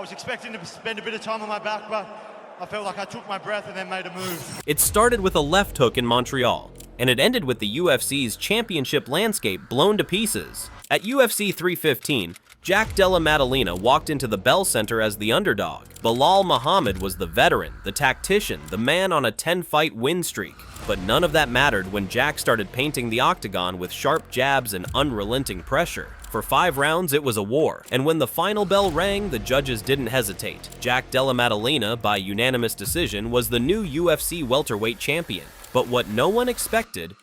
was expecting to spend a bit of time on my back, but I felt like I took my breath and then made a move. It started with a left hook in Montreal, and it ended with the UFC's championship landscape blown to pieces. At UFC 315, Jack Della Maddalena walked into the Bell Center as the underdog. Belal Muhammad was the veteran, the tactician, the man on a 10-fight win streak. But none of that mattered when Jack started painting the Octagon with sharp jabs and unrelenting pressure. For 5 rounds, it was a war, and when the final bell rang, the judges didn't hesitate. Jack Della Maddalena, by unanimous decision, was the new UFC Welterweight Champion. But what no one expected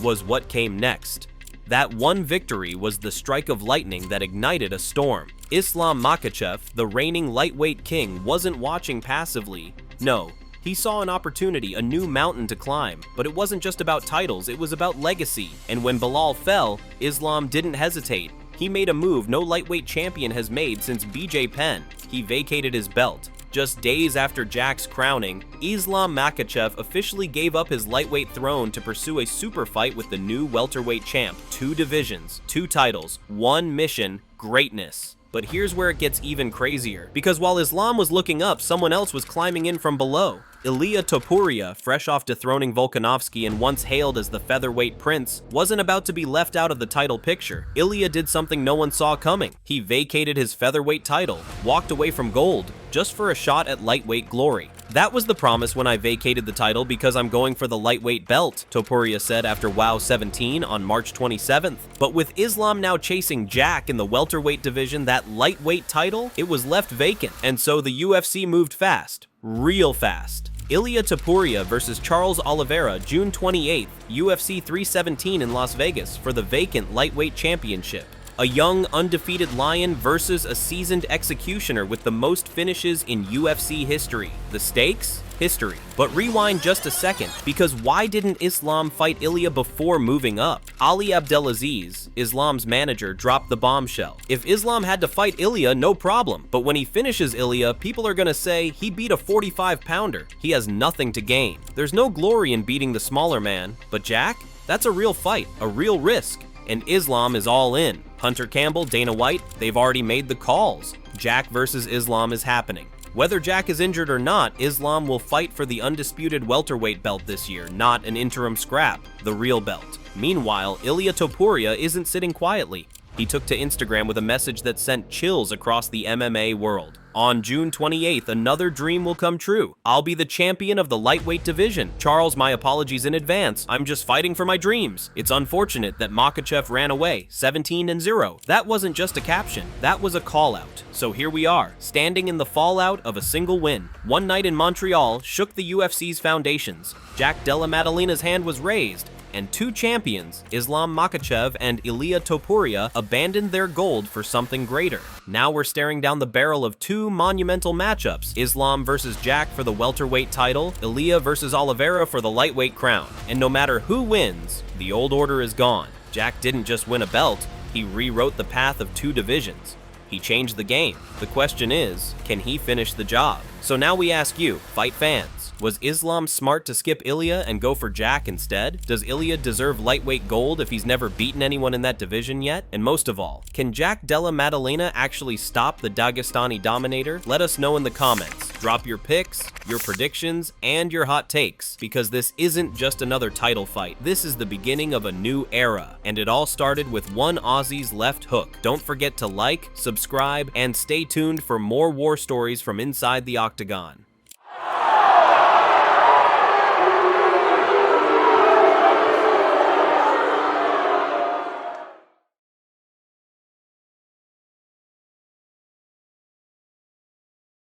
was what came next. That one victory was the strike of lightning that ignited a storm. Islam Makhachev, the reigning lightweight king, wasn't watching passively. No, he saw an opportunity, a new mountain to climb. But it wasn't just about titles, it was about legacy. And when Belal fell, Islam didn't hesitate. He made a move no lightweight champion has made since BJ Penn. He vacated his belt. Just days after Jack's crowning, Islam Makhachev officially gave up his lightweight throne to pursue a super fight with the new welterweight champ. 2 divisions, 2 titles, 1 mission, greatness. But here's where it gets even crazier, because while Islam was looking up, someone else was climbing in from below. Ilia Topuria, fresh off dethroning Volkanovski and once hailed as the featherweight prince, wasn't about to be left out of the title picture. Ilia did something no one saw coming. He vacated his featherweight title, walked away from gold, just for a shot at lightweight glory. That was the promise when I vacated the title because I'm going for the lightweight belt, Topuria said after WOW 17 on March 27th. But with Islam now chasing Jack in the welterweight division, that lightweight title, it was left vacant. And so the UFC moved fast, real fast. Ilia Topuria versus Charles Oliveira, June 28th, UFC 317 in Las Vegas for the vacant lightweight championship. A young, undefeated lion versus a seasoned executioner with the most finishes in UFC history. The stakes? History. But rewind just a second, because why didn't Islam fight Ilia before moving up? Ali Abdelaziz, Islam's manager, dropped the bombshell. If Islam had to fight Ilia, no problem, but when he finishes Ilia, people are gonna say he beat a 45-pounder. He has nothing to gain. There's no glory in beating the smaller man, but Jack? That's a real fight, a real risk. And Islam is all in. Hunter Campbell, Dana White, they've already made the calls. Jack versus Islam is happening. Whether Jack is injured or not, Islam will fight for the undisputed welterweight belt this year, not an interim scrap, the real belt. Meanwhile, Ilia Topuria isn't sitting quietly. He took to Instagram with a message that sent chills across the MMA world. On June 28th, another dream will come true. I'll be the champion of the lightweight division. Charles, my apologies in advance. I'm just fighting for my dreams. It's unfortunate that Makhachev ran away, 17-0. That wasn't just a caption, that was a call out. So here we are, standing in the fallout of a single win. One night in Montreal shook the UFC's foundations. Jack Della Maddalena's hand was raised, and 2 champions, Islam Makhachev and Ilia Topuria, abandoned their gold for something greater. Now we're staring down the barrel of 2 monumental matchups, Islam versus Jack for the welterweight title, Ilia versus Oliveira for the lightweight crown. And no matter who wins, the old order is gone. Jack didn't just win a belt, he rewrote the path of 2 divisions. He changed the game. The question is, can he finish the job? So now we ask you, fight fans, was Islam smart to skip Ilia and go for Jack instead? Does Ilia deserve lightweight gold if he's never beaten anyone in that division yet? And most of all, can Jack Della Maddalena actually stop the Dagestani dominator? Let us know in the comments. Drop your picks, your predictions, and your hot takes, because this isn't just another title fight. This is the beginning of a new era, and it all started with one Aussie's left hook. Don't forget to like, subscribe, and stay tuned for more war stories from inside the Octagon.